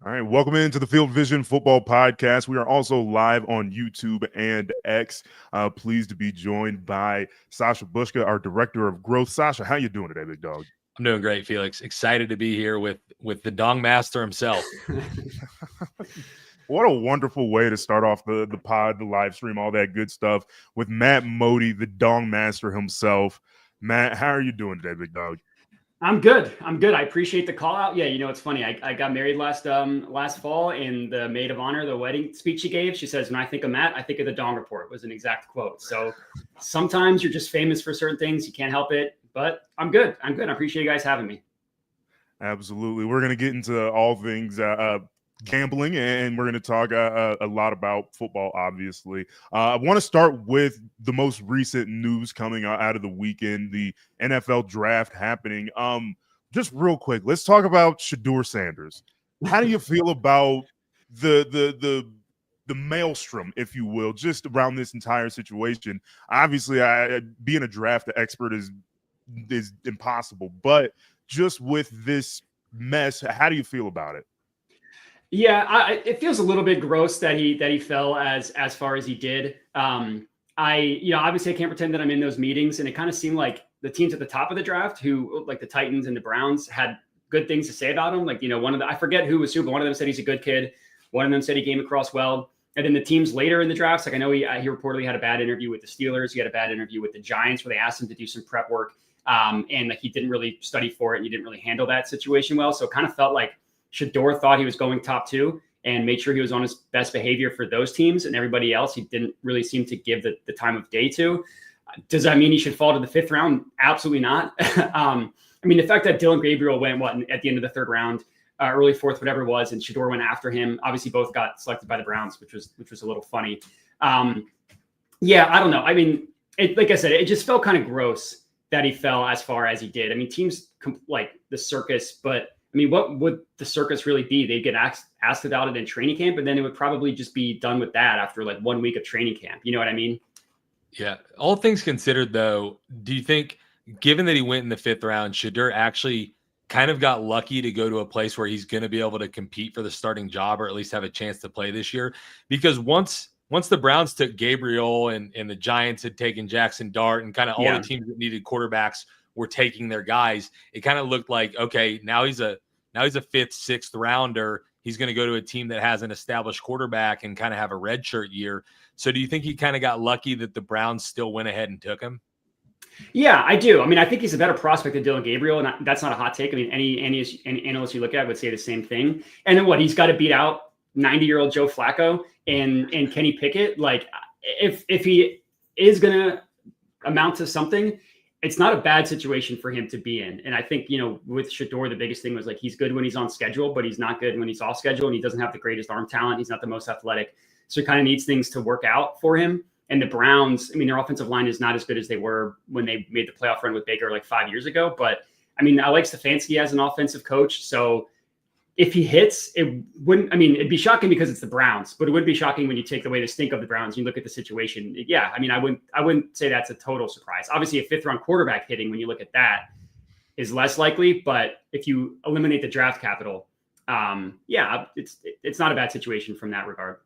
All right, welcome into the Field Vision Football Podcast. We are also live on YouTube and X. Pleased to be joined by Sasha Bushka, our Director of Growth. Sasha, how you doing today, big dog? I'm doing great, Felix. Excited to be here with the Dong Master himself. What a wonderful way to start off the pod, the live stream, all that good stuff with Matt Modi, the Dong Master himself. Matt, how are you doing today, big dog? I'm good. I appreciate the call out. Yeah, it's funny. I got married last fall, and the maid of honor, the wedding speech she gave, she says, "When I think of Matt, I think of the Dong Report," was an exact quote. So sometimes you're just famous for certain things. You can't help it. But I'm good. I appreciate you guys having me. Absolutely. We're going to get into all things gambling, and we're going to talk a lot about football, obviously. I want to start with the most recent news coming out of the weekend, the NFL draft happening. Just real quick, let's talk about Shedeur Sanders. How do you feel about the maelstrom, if you will, just around this entire situation? Obviously, being a draft expert is impossible, but just with this mess, how do you feel about it? Yeah, it feels a little bit gross that he fell as far as he did. Obviously I can't pretend that I'm in those meetings, and it kind of seemed like the teams at the top of the draft, who like the Titans and the Browns, had good things to say about him. Like, I forget who was who, but one of them said he's a good kid. One of them said he came across well. And then the teams later in the drafts, like I know he reportedly had a bad interview with the Steelers. He had a bad interview with the Giants, where they asked him to do some prep work. And like he didn't really study for it, and he didn't really handle that situation well. So it kind of felt like Shedeur thought he was going top 2 and made sure he was on his best behavior for those teams, and everybody else he didn't really seem to give the time of day to. Does that mean he should fall to the 5th round? Absolutely not. The fact that Dylan Gabriel went at the end of the 3rd round, early 4th, whatever it was, and Shedeur went after him. Obviously, both got selected by the Browns, which was a little funny. Yeah, I don't know. Like I said, it just felt kind of gross that he fell as far as he did. Teams like the circus, but what would the circus really be? They'd get asked about it in training camp, and then it would probably just be done with that after like 1 week of training camp. You know what I mean? Yeah. All things considered, though, do you think, given that he went in the 5th round, Shedeur actually kind of got lucky to go to a place where he's going to be able to compete for the starting job, or at least have a chance to play this year? Because once the Browns took Gabriel and the Giants had taken Jackson Dart, and kind of all the teams that needed quarterbacks were taking their guys, it kind of looked like, okay, now he's a 5th, 6th rounder. He's going to go to a team that has an established quarterback and kind of have a redshirt year. So do you think he kind of got lucky that the Browns still went ahead and took him? Yeah, I do. I think he's a better prospect than Dylan Gabriel, and that's not a hot take. Any analyst you look at would say the same thing. And then he's got to beat out 90-year-old Joe Flacco and Kenny Pickett. Like, if he is going to amount to something, it's not a bad situation for him to be in. And I think, with Shedeur, the biggest thing was like, he's good when he's on schedule, but he's not good when he's off schedule, and he doesn't have the greatest arm talent. He's not the most athletic. So he kind of needs things to work out for him. And the Browns, their offensive line is not as good as they were when they made the playoff run with Baker like 5 years ago. But I like Stefanski as an offensive coach. So if he hits, it wouldn't, it'd be shocking because it's the Browns, but it would be shocking when you take away the stink of the Browns and you look at the situation. Yeah. I wouldn't say that's a total surprise. Obviously, a 5th round quarterback hitting, when you look at that, is less likely, but if you eliminate the draft capital, it's not a bad situation from that regard.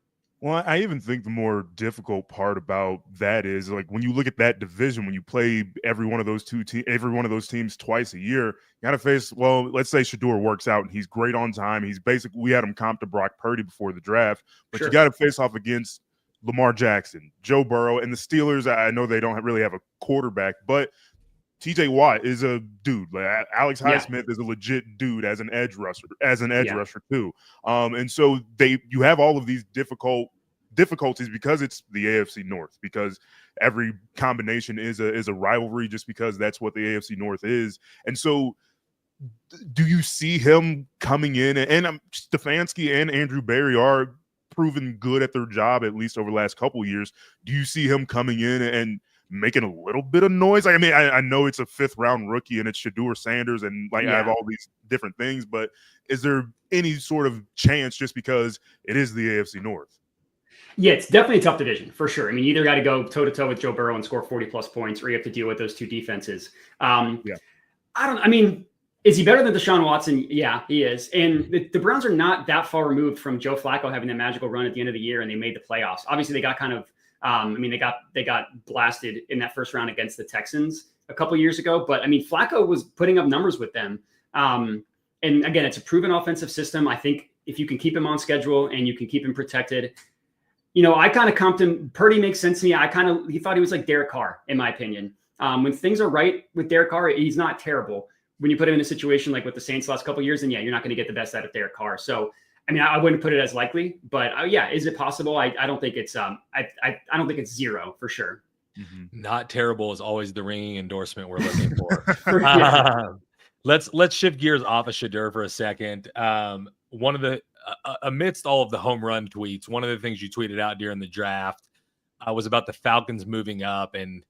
Well, I even think the more difficult part about that is, like, when you look at that division, when you play every one of those teams twice a year, you got to face, well, let's say Shedeur works out and he's great on time. We had him comped to Brock Purdy before the draft, but You got to face off against Lamar Jackson, Joe Burrow, and the Steelers. I know they don't really have a quarterback, but TJ Watt is a dude. Like, Alex Highsmith is a legit dude as an edge rusher too. And so you have all of these difficulties because it's the AFC North, because every combination is a rivalry, just because that's what the AFC North is. And so do you see him coming in, and Stefanski and Andrew Berry are proven good at their job, at least over the last couple of years. Do you see him coming in and making a little bit of noise? I know it's a 5th round rookie and it's Shedeur Sanders, and I have all these different things, but is there any sort of chance, just because it is the AFC North? Yeah, it's definitely a tough division for sure. You either got to go toe to toe with Joe Burrow and score 40 plus points, or you have to deal with those two defenses. Is he better than Deshaun Watson? Yeah, he is. And the Browns are not that far removed from Joe Flacco having that magical run at the end of the year, and they made the playoffs. Obviously, they got kind of, they got blasted in that first round against the Texans a couple years ago. But I mean, Flacco was putting up numbers with them. And again, it's a proven offensive system. I think if you can keep him on schedule and you can keep him protected, I kind of comped him. Purdy makes sense to me. He thought he was like Derek Carr, in my opinion. When things are right with Derek Carr, he's not terrible. When you put him in a situation like with the Saints last couple of years, then yeah, you're not going to get the best out of Derek Carr. So, I mean, I wouldn't put it as likely, but yeah, is it possible? I don't think it's I don't think it's zero for sure. Mm-hmm. Not terrible is always the ringing endorsement we're looking for. Yeah. Let's shift gears off of Shedeur for a second. One of the amidst all of the home run tweets, one of the things you tweeted out during the draft was about the Falcons moving up and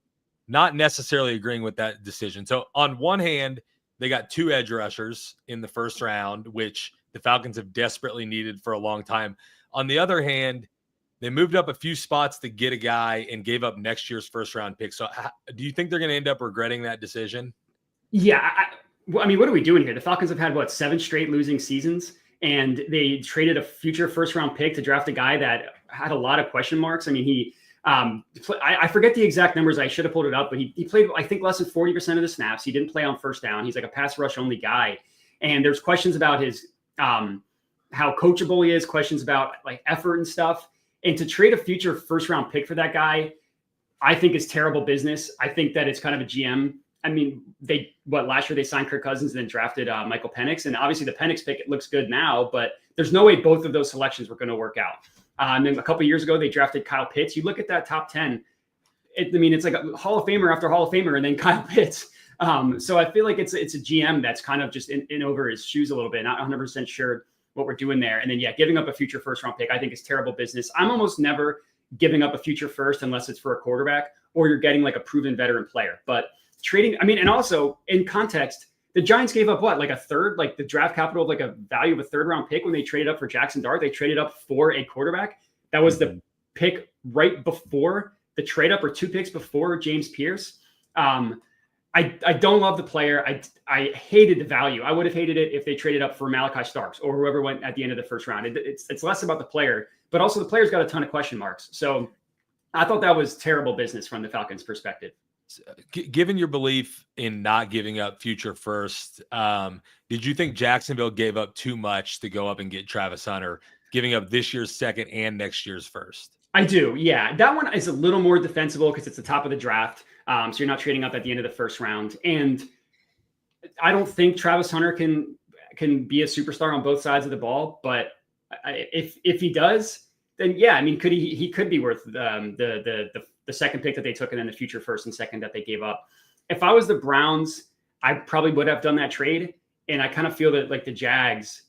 not necessarily agreeing with that decision. So on one hand, they got 2 edge rushers in the first round, which the Falcons have desperately needed for a long time. On the other hand, they moved up a few spots to get a guy and gave up next year's first round pick. So do you think they're going to end up regretting that decision? Yeah. I mean, what are we doing here? The Falcons have had 7 straight losing seasons, and they traded a future first round pick to draft a guy that had a lot of question marks. I mean, I forget the exact numbers. I should have pulled it up, but he played, I think, less than 40% of the snaps. He didn't play on first down. He's like a pass rush only guy. And there's questions about his, how coachable he is, questions about like effort and stuff. And to trade a future first round pick for that guy, I think is terrible business. I think that it's kind of a GM. I mean, last year they signed Kirk Cousins and then drafted Michael Penix. And obviously the Penix pick, it looks good now, but there's no way both of those selections were going to work out. And then a couple of years ago, they drafted Kyle Pitts. You look at that top 10, it's like a Hall of Famer after Hall of Famer, and then Kyle Pitts. So I feel like it's a GM that's kind of just in over his shoes a little bit, not 100% sure what we're doing there. And then, yeah, giving up a future first round pick, I think is terrible business. I'm almost never giving up a future first unless it's for a quarterback or you're getting like a proven veteran player. But trading, I mean, and also in context, the Giants gave up like a third, like the draft capital of like a value of a third round pick when they traded up for Jackson Dart. They traded up for a quarterback. That was the pick right before the trade up, or 2 picks before James Pierce. I don't love the player. I hated the value. I would have hated it if they traded up for Malachi Starks or whoever went at the end of the first round. It's less about the player, but also the player's got a ton of question marks. So I thought that was terrible business from the Falcons' perspective. Given your belief in not giving up future first, did you think Jacksonville gave up too much to go up and get Travis Hunter, giving up this year's second and next year's first? I do. Yeah. That one is a little more defensible because it's the top of the draft. So you're not trading up at the end of the first round. And I don't think Travis Hunter can be a superstar on both sides of the ball. But if he does, then yeah, I mean, he could be worth the second pick that they took and then the future first and second that they gave up. If I was the Browns, I probably would have done that trade. And I kind of feel that like the Jags,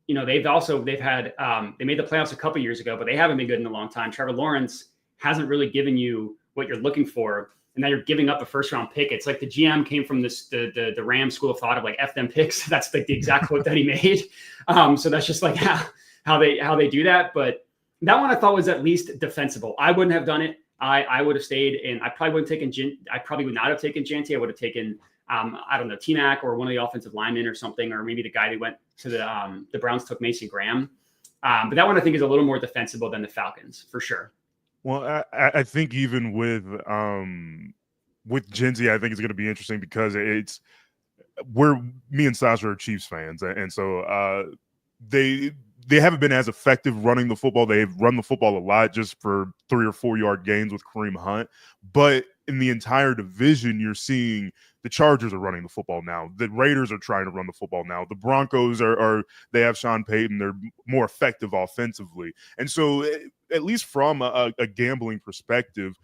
they've had they made the playoffs a couple years ago, but they haven't been good in a long time. Trevor Lawrence hasn't really given you what you're looking for. And now you're giving up a first round pick. It's like the GM came from the Rams school of thought of like F them picks. That's like the exact quote that he made. So that's just like how they do that. But that one I thought was at least defensible. I wouldn't have done it. I would have stayed, and I probably would not have taken Janty. I would have taken, I don't know, T-Mac or one of the offensive linemen or something, or maybe the guy who went to the Browns took Mason Graham. But that one I think is a little more defensible than the Falcons for sure. Well, I think even with Genzy, I think it's going to be interesting because me and Sasha are Chiefs fans, and so they haven't been as effective running the football. They've run the football a lot just for 3 or 4 yard gains with Kareem Hunt. But in the entire division, you're seeing the Chargers are running the football now. The Raiders are trying to run the football now. The Broncos they have Sean Payton. They're more effective offensively. And so at least from a gambling perspective,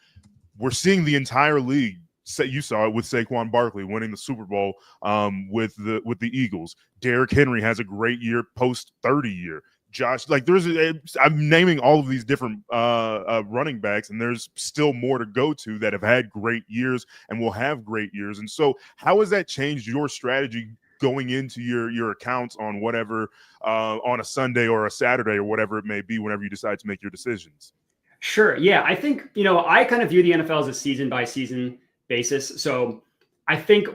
we're seeing the entire league. You saw it with Saquon Barkley winning the Super Bowl with the Eagles. Derrick Henry has a great year post 30 year. Josh, like I'm naming all of these different running backs, and there's still more to go to that have had great years and will have great years. And so how has that changed your strategy going into your accounts on whatever on a Sunday or a Saturday or whatever it may be whenever you decide to make your decisions? Sure. Yeah. I think, I kind of view the NFL as a season by season basis. So I think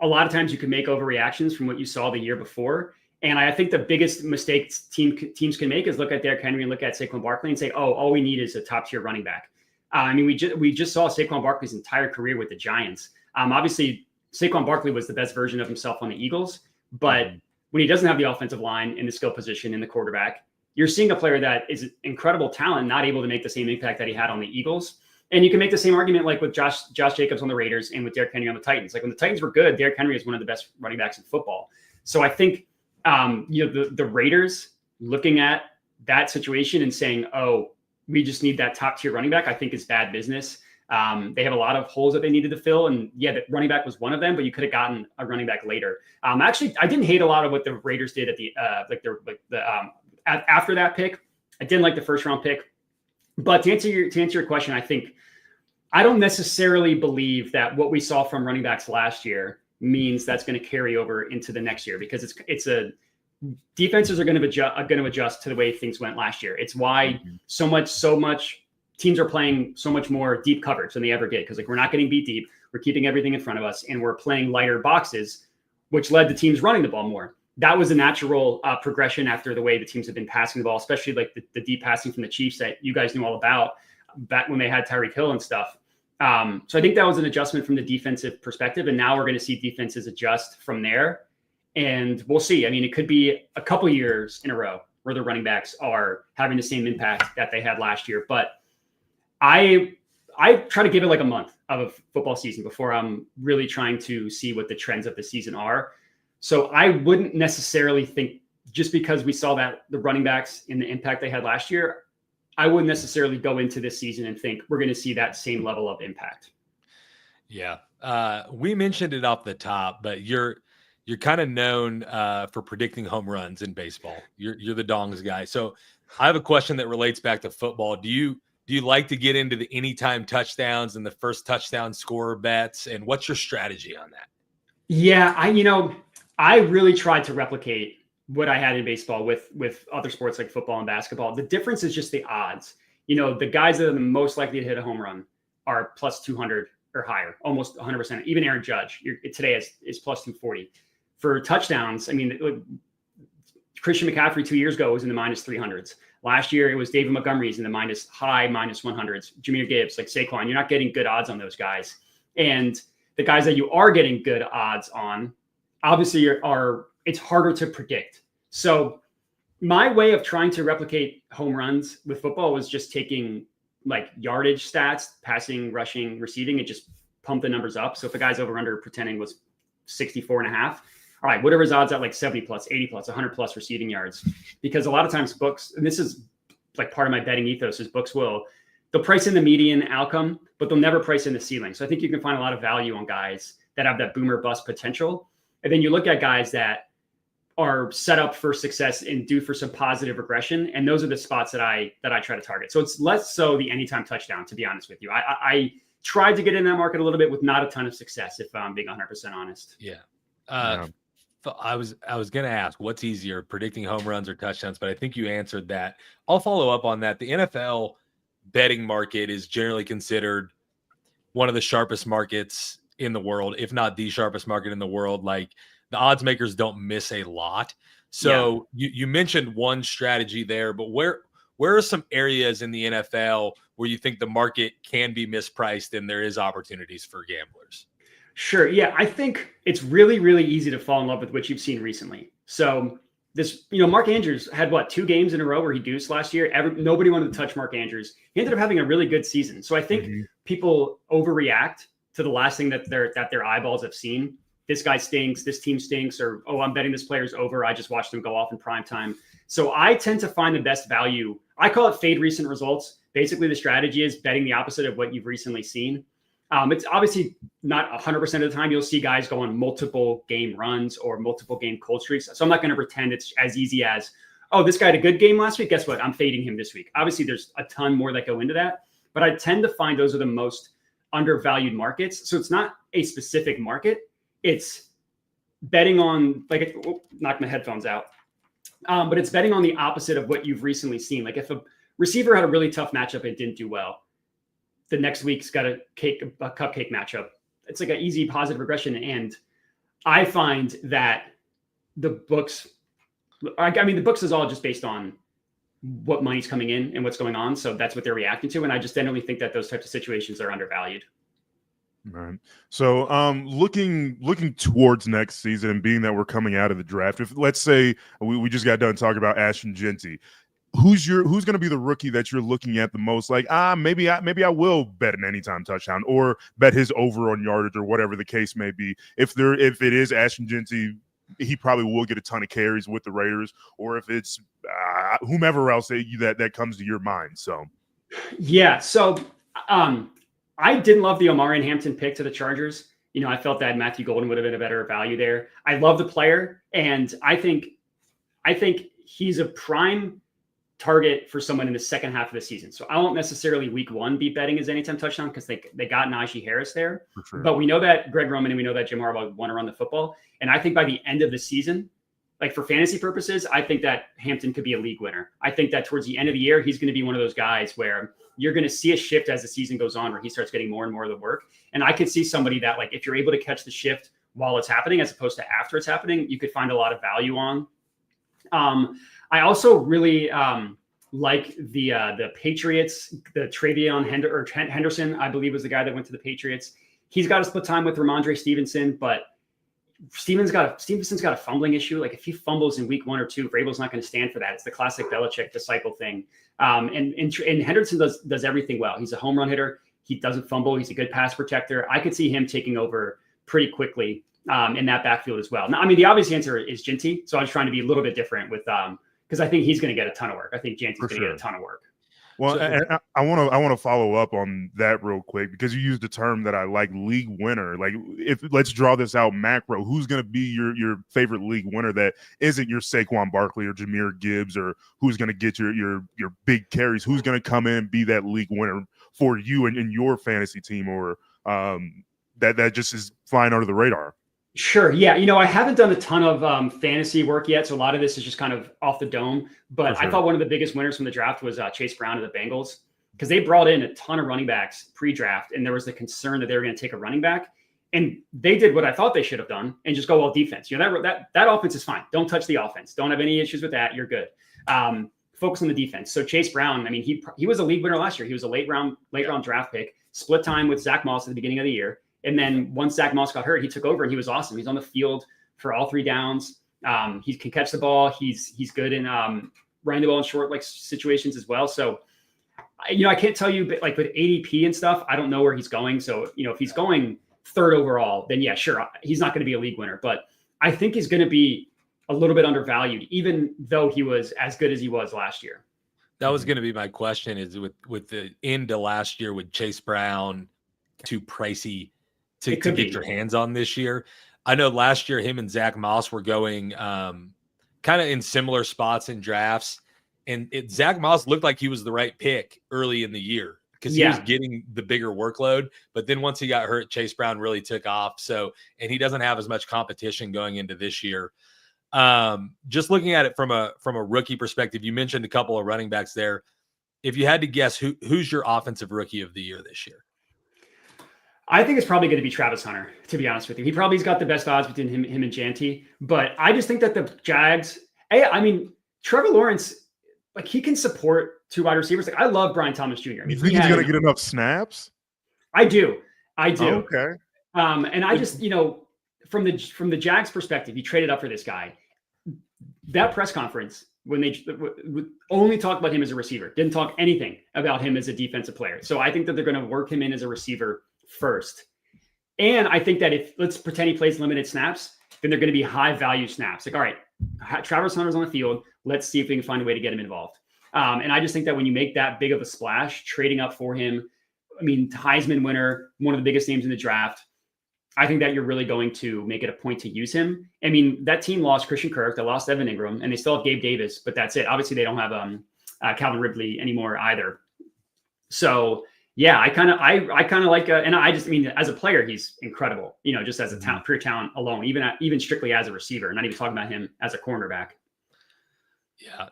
a lot of times you can make overreactions from what you saw the year before. And I think the biggest mistakes teams can make is look at Derrick Henry and look at Saquon Barkley and say, oh, all we need is a top tier running back. I mean, we just saw Saquon Barkley's entire career with the Giants. Obviously, Saquon Barkley was the best version of himself on the Eagles, but when he doesn't have the offensive line in the skill position in the quarterback, you're seeing a player that is incredible talent, not able to make the same impact that he had on the Eagles. And you can make the same argument like with Josh Jacobs on the Raiders and with Derrick Henry on the Titans. Like when the Titans were good, Derrick Henry is one of the best running backs in football. So I think the Raiders looking at that situation and saying, oh, we just need that top tier running back, I think is bad business. They have a lot of holes that they needed to fill. And yeah, the running back was one of them, but you could have gotten a running back later. Actually, I didn't hate a lot of what the Raiders did at the after that pick. I didn't like the first round pick, but to answer your question, I don't necessarily believe that what we saw from running backs last year means that's going to carry over into the next year, because defenses are going to adjust to the way things went last year. It's why so much teams are playing so much more deep coverage than they ever did. Cause like, we're not getting beat deep. We're keeping everything in front of us and we're playing lighter boxes, which led to teams running the ball more. That was a natural progression after the way the teams have been passing the ball, especially like the deep passing from the Chiefs that you guys knew all about back when they had Tyreek Hill and stuff. So I think that was an adjustment from the defensive perspective. And now we're going to see defenses adjust from there. And we'll see. I mean, it could be a couple years in a row where the running backs are having the same impact that they had last year. But I try to give it like a month of a football season before I'm really trying to see what the trends of the season are. So I wouldn't necessarily think just because we saw that the running backs in the impact they had last year, I wouldn't necessarily go into this season and think we're going to see that same level of impact. Yeah. We mentioned it off the top, but you're kind of known for predicting home runs in baseball. You're the dongs guy. So I have a question that relates back to football. Do you like to get into the anytime touchdowns and the first touchdown scorer bets? And what's your strategy on that? Yeah, I really tried to replicate what I had in baseball with other sports like football and basketball. The difference is just the odds. The guys that are the most likely to hit a home run are plus 200 or higher, almost 100%. Even Aaron Judge today is plus 240. For touchdowns, I mean, Christian McCaffrey 2 years ago was in the minus 300s. Last year, it was David Montgomery's in the minus 100s. Jahmyr Gibbs, like Saquon, you're not getting good odds on those guys. And the guys that you are getting good odds on, obviously it's harder to predict. So my way of trying to replicate home runs with football was just taking like yardage stats, passing, rushing, receiving, and just pump the numbers up. So if a guy's over under pretending was 64.5, all right, whatever his odds at like 70 plus, 80 plus, 100 plus receiving yards. Because a lot of times books, and this is like part of my betting ethos, is books they'll price in the median outcome, but they'll never price in the ceiling. So I think you can find a lot of value on guys that have that boomer bust potential. And then you look at guys that are set up for success and due for some positive regression. And those are the spots that I try to target. So it's less so the anytime touchdown, to be honest with you. I tried to get in that market a little bit with not a ton of success, if I'm being 100% honest. Yeah. I was going to ask what's easier, predicting home runs or touchdowns, but I think you answered that. I'll follow up on that. The NFL betting market is generally considered one of the sharpest markets in the world, if not the sharpest market in the world. Like, the odds makers don't miss a lot. So you mentioned one strategy there, but where are some areas in the NFL where you think the market can be mispriced and there is opportunities for gamblers? Sure. Yeah. I think it's really, really easy to fall in love with what you've seen recently. So Mark Andrews had 2 games in a row where he deuced last year. Nobody wanted to touch Mark Andrews. He ended up having a really good season. So I think people overreact to the last thing that their eyeballs have seen. This guy stinks, this team stinks, or, oh, I'm betting this player's over. I just watched them go off in prime time. So I tend to find the best value. I call it fade recent results. Basically, the strategy is betting the opposite of what you've recently seen. It's obviously not 100% of the time you'll see guys go on multiple game runs or multiple game cold streaks. So I'm not going to pretend it's as easy as, oh, this guy had a good game last week. Guess what? I'm fading him this week. Obviously, there's a ton more that go into that. But I tend to find those are the most undervalued markets. So it's not a specific market. It's betting on, knock my headphones out. But it's betting on the opposite of what you've recently seen. Like if a receiver had a really tough matchup and didn't do well, the next week's got a cupcake matchup. It's like an easy positive regression. And I find that the books, I mean, the books is all just based on what money's coming in and what's going on. So that's what they're reacting to. And I just generally think that those types of situations are undervalued. Right. So, looking towards next season, and being that we're coming out of the draft, if let's say we just got done talking about Ashton Genty, who's going to be the rookie that you're looking at the most? Like, maybe I will bet an anytime touchdown or bet his over on yardage or whatever the case may be. If it is Ashton Genty, he probably will get a ton of carries with the Raiders, or if it's whomever else that comes to your mind. So, yeah. So, I didn't love the Omarion Hampton pick to the Chargers. You know, I felt that Matthew Golden would have been a better value there. I love the player, and I think he's a prime target for someone in the second half of the season. So I won't necessarily week one be betting his anytime touchdown because they got Najee Harris there. sure. But we know that Greg Roman and we know that Jim Harbaugh want to run the football. And I think by the end of the season, like for fantasy purposes, I think that Hampton could be a league winner. I think that towards the end of the year, he's going to be one of those guys where you're going to see a shift as the season goes on, where he starts getting more and more of the work. And I could see somebody that, like, if you're able to catch the shift while it's happening, as opposed to after it's happening, you could find a lot of value on. I also really like the Patriots, the Trent Henderson, I believe was the guy that went to the Patriots. He's got to split time with Ramondre Stevenson, but Stevenson's got a fumbling issue. Like if he fumbles in week 1 or 2, Vrabel's not going to stand for that. It's the classic Belichick disciple thing. And Henderson does everything well. He's a home run hitter. He doesn't fumble. He's a good pass protector. I could see him taking over pretty quickly in that backfield as well. Now, I mean, the obvious answer is Genty. So I was trying to be a little bit different with because I think he's going to get a ton of work. I think Genty's going to get a ton of work. Well, so, I want to follow up on that real quick because you used the term that I like, league winner. Like, if let's draw this out macro, who's going to be your favorite league winner that isn't your Saquon Barkley or Jahmyr Gibbs, or who's going to get your big carries? Who's going to come in and be that league winner for you and your fantasy team, or that just is flying under the radar? Sure. Yeah. You know, I haven't done a ton of fantasy work yet. So a lot of this is just kind of off the dome. But I thought one of the biggest winners from the draft was Chase Brown of the Bengals, because they brought in a ton of running backs pre-draft. And there was the concern that they were going to take a running back. And they did what I thought they should have done and just go all defense. You know, that offense is fine. Don't touch the offense. Don't have any issues with that. You're good. Focus on the defense. So Chase Brown, I mean, he was a league winner last year. He was a late round draft pick, split time with Zach Moss at the beginning of the year. And then once Zach Moss got hurt, he took over and he was awesome. He's on the field for all 3 downs. He can catch the ball. He's good in running the ball in short situations as well. So, you know, I can't tell you, but like with ADP and stuff, I don't know where he's going. So, you know, if he's going 3rd overall, then yeah, sure, he's not going to be a league winner. But I think he's going to be a little bit undervalued, even though he was as good as he was last year. That was going to be my question: is with the end of last year with Chase Brown too pricey to get your hands on this year? I know last year him and Zach Moss were going kind of in similar spots in drafts, and Zach Moss looked like he was the right pick early in the year because he was getting the bigger workload. But then once he got hurt, Chase Brown really took off. So, and he doesn't have as much competition going into this year. Just looking at it from a rookie perspective, you mentioned a couple of running backs there. If you had to guess, who's your offensive rookie of the year this year? I think it's probably going to be Travis Hunter, to be honest with you. He probably's got the best odds between him and Genty. But I just think that the Jags, I mean, Trevor Lawrence, like, he can support 2 wide receivers. Like, I love Brian Thomas Jr. I mean, you think he's going to get enough snaps? I do. Oh, okay. And I just, you know, from the Jags perspective, he traded up for this guy. That press conference, when they only talked about him as a receiver, didn't talk anything about him as a defensive player. So I think that they're going to work him in as a receiver first. And I think that if, let's pretend he plays limited snaps, then they're going to be high value snaps. Like, all right, Travis Hunter's on the field. Let's see if we can find a way to get him involved. And I just think that when you make that big of a splash, trading up for him, I mean, Heisman winner, one of the biggest names in the draft, I think that you're really going to make it a point to use him. I mean, that team lost Christian Kirk, they lost Evan Ingram, and they still have Gabe Davis, but that's it. Obviously, they don't have Calvin Ridley anymore either. So, yeah, I kind of like, and I mean, as a player, he's incredible. You know, just as a talent, pure talent alone, even strictly as a receiver. Not even talking about him as a cornerback.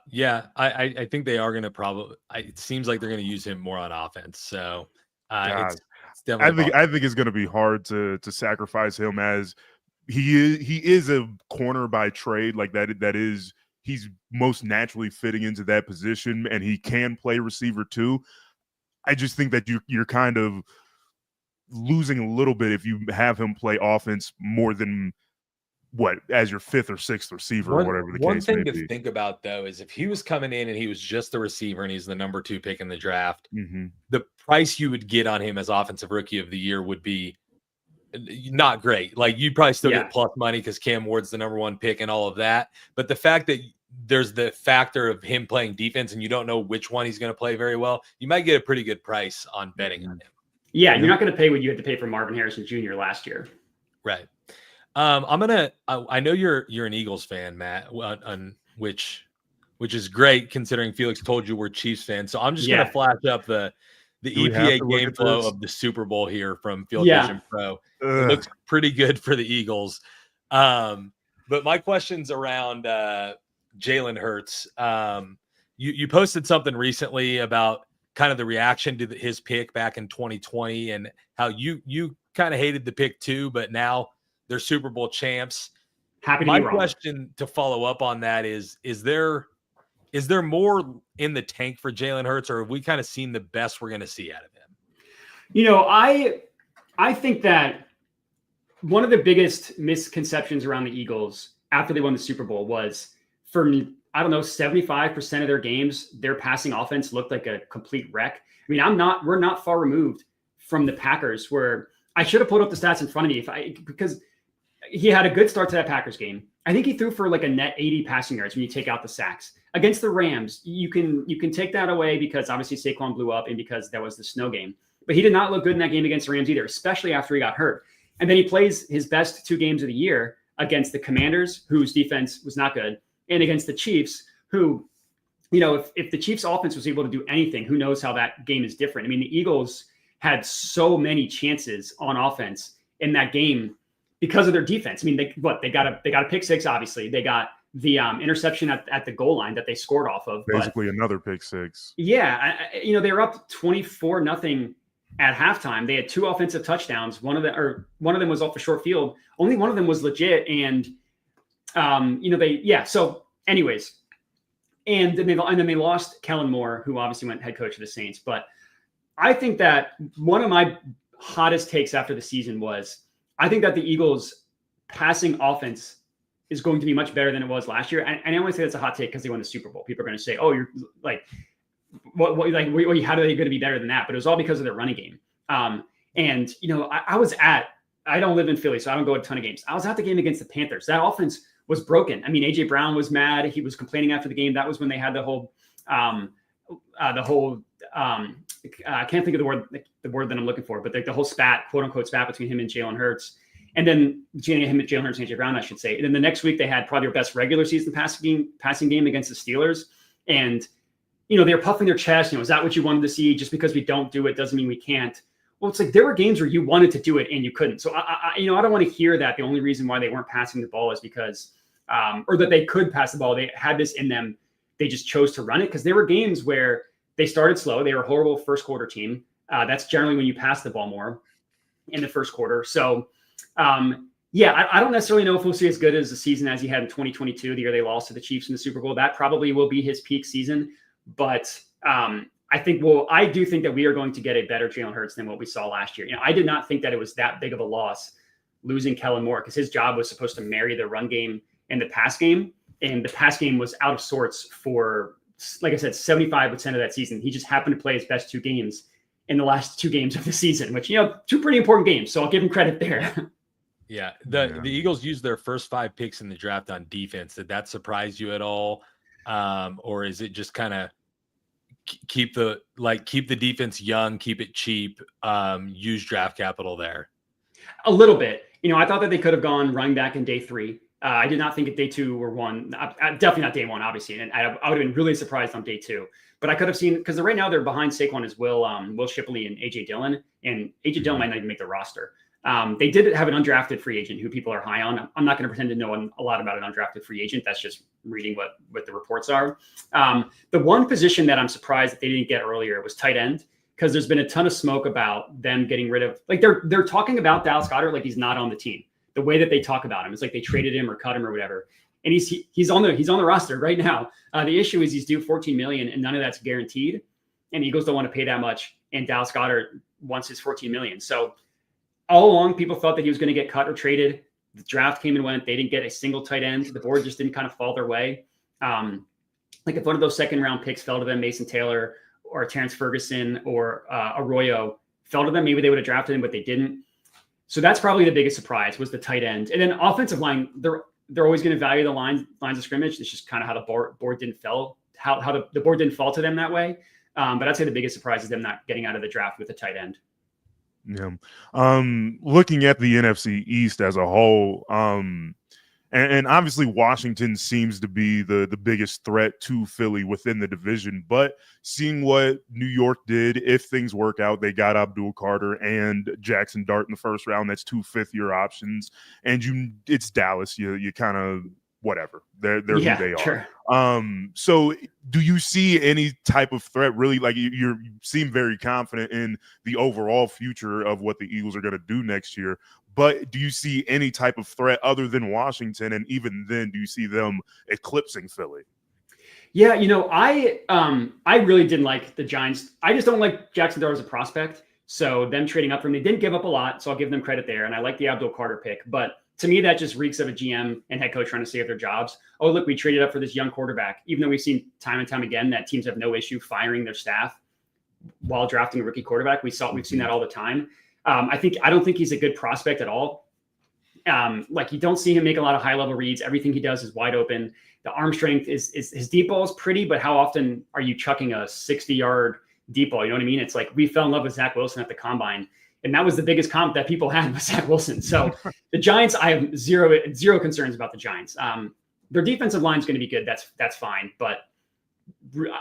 Yeah. I think they are going to probably. It seems like they're going to use him more on offense. So it's definitely. I think it's going to be hard to sacrifice him as he is a corner by trade, like that. He's most naturally fitting into that position, and he can play receiver too. I just think that you're kind of losing a little bit if you have him play offense more than as your fifth or sixth receiver or whatever the case may be. One thing to think about though is if he was coming in and he was just the receiver and he's the number 2 pick in the draft, the price you would get on him as offensive rookie of the year would be not great. Like you'd probably still get plus money because Cam Ward's the number 1 pick and all of that. But the fact that there's the factor of him playing defense and you don't know which one he's going to play very well, you might get a pretty good price on betting on him. Yeah, you're not going to pay what you had to pay for Marvin Harrison Jr. last year. Right. I know you're an Eagles fan, Matt, which is great considering Felix told you we're Chiefs fans. So I'm just going to flash up the EPA game flow of the Super Bowl here from Field Vision Pro. It looks pretty good for the Eagles. But my question's around Jalen Hurts. You posted something recently about kind of the reaction to his pick back in 2020 and how you kind of hated the pick too, but now they're Super Bowl champs. Happy to be wrong. My question to follow up on that is there more in the tank for Jalen Hurts, or have we kind of seen the best we're going to see out of him? You know, I think that one of the biggest misconceptions around the Eagles after they won the Super Bowl was, for me, I don't know, 75% of their games, their passing offense looked like a complete wreck. I mean, we're not far removed from the Packers, where I should have pulled up the stats in front of me because he had a good start to that Packers game. I think he threw for like a net 80 passing yards when you take out the sacks. Against the Rams, you can take that away because obviously Saquon blew up and because that was the snow game. But he did not look good in that game against the Rams either, especially after he got hurt. And then he plays his best 2 games of the year against the Commanders, whose defense was not good, and against the Chiefs, who, you know, if the Chiefs offense was able to do anything, who knows how that game is different. I mean, the Eagles had so many chances on offense in that game because of their defense. I mean, they got a pick 6, obviously. They got the interception at the goal line that they scored off of. Basically another pick 6. Yeah. They were up 24-0 at halftime. They had 2 offensive touchdowns. One of them was off the short field. Only one of them was legit. And, so anyways, and then they lost Kellen Moore, who obviously went head coach of the Saints. But I think that one of my hottest takes after the season was, I think that the Eagles passing offense is going to be much better than it was last year. And I only say that's a hot take because they won the Super Bowl. People are going to say, "Oh, you're like, how are they going to be better than that?" But it was all because of their running game. I don't live in Philly, so I don't go to a ton of games. I was at the game against the Panthers. That offense was broken. I mean, AJ Brown was mad. He was complaining after the game. That was when they had the whole I can't think of the word that I'm looking for, but the whole spat, quote unquote spat between him and Jalen Hurts. And then Jalen Hurts and AJ Brown, I should say. And then the next week they had probably their best regular season passing game against the Steelers. And, they were puffing their chest. Is that what you wanted to see? Just because we don't do it doesn't mean we can't. Well, it's like there were games where you wanted to do it and you couldn't. So I don't want to hear that the only reason why they weren't passing the ball is because, or that they could pass the ball. They had this in them. They just chose to run it because there were games where they started slow. They were a horrible first quarter team. That's generally when you pass the ball more in the first quarter. So, I don't necessarily know if we'll see as good as the season as he had in 2022, the year they lost to the Chiefs in the Super Bowl. That probably will be his peak season. But I do think that we are going to get a better Jalen Hurts than what we saw last year. I did not think that it was that big of a loss losing Kellen Moore because his job was supposed to marry the run game and the pass game. And the pass game was out of sorts for, like I said, 75% of that season. He just happened to play his best 2 games in the last 2 games of the season, which, 2 pretty important games. So I'll give him credit there. Yeah. The Eagles used their first 5 picks in the draft on defense. Did that surprise you at all? Or is it just kind of keep the defense young, keep it cheap, use draft capital there? A little bit. I thought that they could have gone running back in day 3. I did not think at day 2 or 1, definitely not day 1, obviously. And I would have been really surprised on day 2. But I could have seen, because right now they're behind Saquon as Will Shipley and A.J. Dillon. And A.J. Dillon might not even make the roster. They did have an undrafted free agent who people are high on. I'm not going to pretend to know a lot about an undrafted free agent. That's just reading what the reports are. The one position that I'm surprised that they didn't get earlier was tight end, because there's been a ton of smoke about them getting rid of, they're talking about Dallas Goedert like he's not on the team. the way that they talk about him. It's like they traded him or cut him or whatever. And he's on the roster right now. The issue is he's due $14 million and none of that's guaranteed. And Eagles don't want to pay that much. And Dallas Goedert wants his $14 million. So all along, people thought that he was going to get cut or traded. The draft came and went. They didn't get a single tight end. The board just didn't kind of fall their way. Like if one of those second round picks fell to them, Mason Taylor or Terrence Ferguson or Arroyo fell to them, maybe they would have drafted him, but they didn't. So that's probably the biggest surprise was the tight end. And then offensive line, they're always going to value the lines of scrimmage. It's just kind of how the board didn't fall, how the board didn't fall to them that way. But I'd say the biggest surprise is them not getting out of the draft with a tight end. Yeah. Looking at the NFC East as a whole, and obviously Washington seems to be the biggest threat to Philly within the division, but seeing what New York did, if things work out, they got Abdul Carter and Jackson Dart in the first round. That's 2 fifth-year options. And it's Dallas. You kind of whatever. They're who they are. Sure. So do you see any type of threat really? Like you seem very confident in the overall future of what the Eagles are going to do next year, but do you see any type of threat other than Washington? And even then, do you see them eclipsing Philly? Yeah, I really didn't like the Giants. I just don't like Jackson Dart as a prospect. So them trading up from they didn't give up a lot. So I'll give them credit there. And I like the Abdul Carter pick, but to me, that just reeks of a GM and head coach trying to save their jobs. Oh, look, we traded up for this young quarterback, even though we've seen time and time again that teams have no issue firing their staff while drafting a rookie quarterback. We've seen that all the time. I don't think he's a good prospect at all. Like you don't see him make a lot of high level reads. Everything he does is wide open. The arm strength is his deep ball is pretty, but how often are you chucking a 60-yard deep ball? You know what I mean? It's like we fell in love with Zach Wilson at the combine. And that was the biggest comp that people had with Zach Wilson. So the Giants, I have zero concerns about the Giants. Their defensive line is going to be good. That's fine. But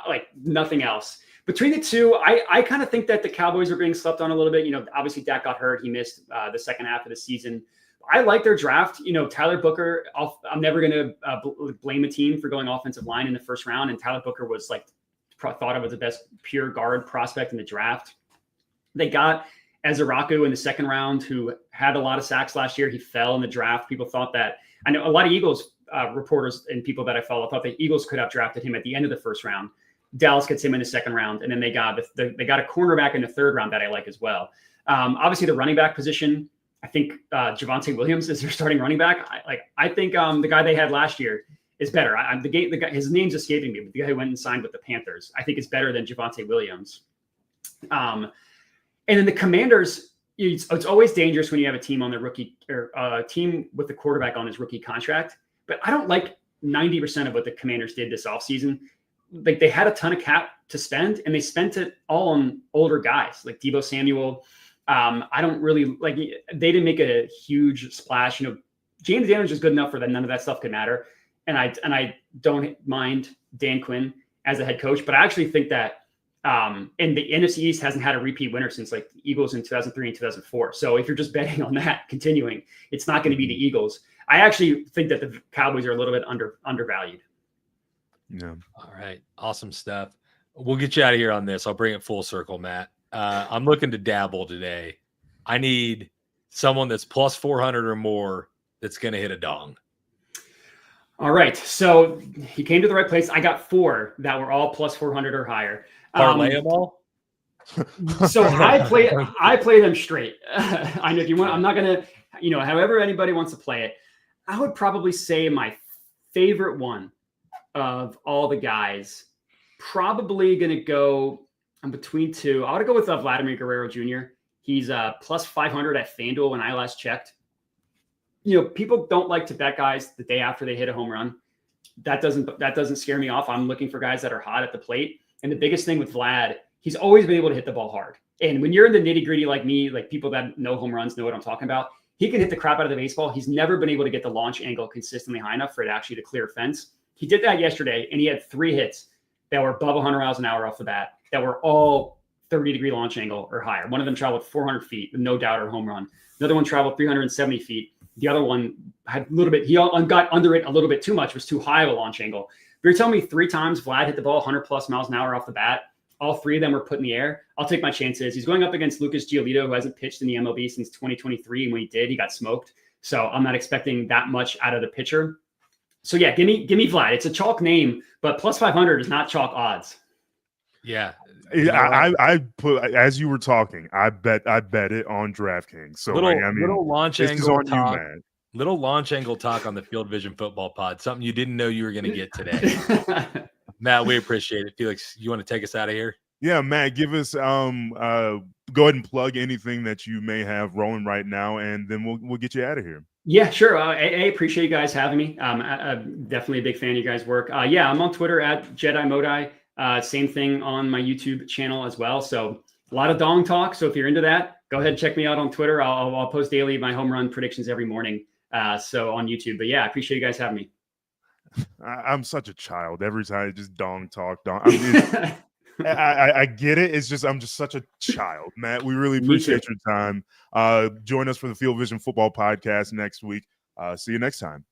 like nothing else. Between the two, I kind of think that the Cowboys are being slept on a little bit. Obviously Dak got hurt. He missed the second half of the season. I like their draft. Tyler Booker, I'm never going to blame a team for going offensive line in the first round. And Tyler Booker was thought of as the best pure guard prospect in the draft. They got Ezeraku in the second round, who had a lot of sacks last year. He fell in the draft. People thought that. I know a lot of Eagles reporters and people that I follow thought the Eagles could have drafted him at the end of the first round. Dallas gets him in the second round, and then they got they got a cornerback in the third round that I like as well. Obviously, the running back position, I think Javonte Williams is their starting running back. I think the guy they had last year is better. The guy, his name's escaping me, but the guy who went and signed with the Panthers, I think is better than Javonte Williams. And then the Commanders, it's always dangerous when you have a team on the rookie or a team with the quarterback on his rookie contract. But I don't like 90% of what the Commanders did this offseason. Like they had a ton of cap to spend and they spent it all on older guys like Deebo Samuel. I don't really like, they didn't make a huge splash. James Daniels is good enough for that. None of that stuff could matter. And I don't mind Dan Quinn as a head coach, but I actually think that and the NFC East hasn't had a repeat winner since like the Eagles in 2003 and 2004. So if you're just betting on that continuing, it's not going to be the Eagles. I actually think that the Cowboys are a little bit undervalued. Yeah. All right. Awesome stuff. We'll get you out of here on this. I'll bring it full circle, Matt. I'm looking to dabble today. I need someone that's plus 400 or more that's going to hit a dong. All right. So he came to the right place. I got 4 that were all plus 400 or higher. Parlay them all? So I play them straight. I know if you want, I'm not going to, however anybody wants to play it. I would probably say my favorite one of all the guys, probably going to go, I'm between 2. I want to go with Vladimir Guerrero Jr. He's plus 500 at FanDuel when I last checked. People don't like to bet guys the day after they hit a home run. That doesn't scare me off. I'm looking for guys that are hot at the plate. And the biggest thing with Vlad, he's always been able to hit the ball hard. And when you're in the nitty gritty like me, like people that know home runs know what I'm talking about, he can hit the crap out of the baseball. He's never been able to get the launch angle consistently high enough for it actually to clear a fence. He did that yesterday, and he had 3 hits that were above 100 miles an hour off the bat that were all 30-degree launch angle or higher. One of them traveled 400 feet, with no doubt, or home run. Another one traveled 370 feet. The other one had a little bit, he got under it a little bit too much. It was too high of a launch angle. If you're telling me 3 times Vlad hit the ball 100 plus miles an hour off the bat, all 3 of them were put in the air, I'll take my chances. He's going up against Lucas Giolito, who hasn't pitched in the MLB since 2023. And when he did, he got smoked. So I'm not expecting that much out of the pitcher. So yeah, give me Vlad. It's a chalk name, but plus 500 is not chalk odds. Yeah. I put, as you were talking, I bet it on DraftKings. So little launch angle on talk. You, man. Little launch angle talk on the Field Vision Football Pod. Something you didn't know you were going to get today. Matt, we appreciate it. Felix, you want to take us out of here? Yeah, Matt, give us go ahead and plug anything that you may have rolling right now, and then we'll get you out of here. Yeah, sure. I appreciate you guys having me. I'm definitely a big fan of you guys' work. Yeah, I'm on Twitter at Jedi Modi. Same thing on my YouTube channel as well. So a lot of dong talk. So if you're into that, go ahead and check me out on Twitter. I'll post daily my home run predictions every morning. So on YouTube. But yeah, I appreciate you guys having me. I'm such a child. Every time I just dong talk. I get it. It's just I'm just such a child, Matt. We really appreciate your time. Join us for the Field Vision Football Podcast next week. See you next time.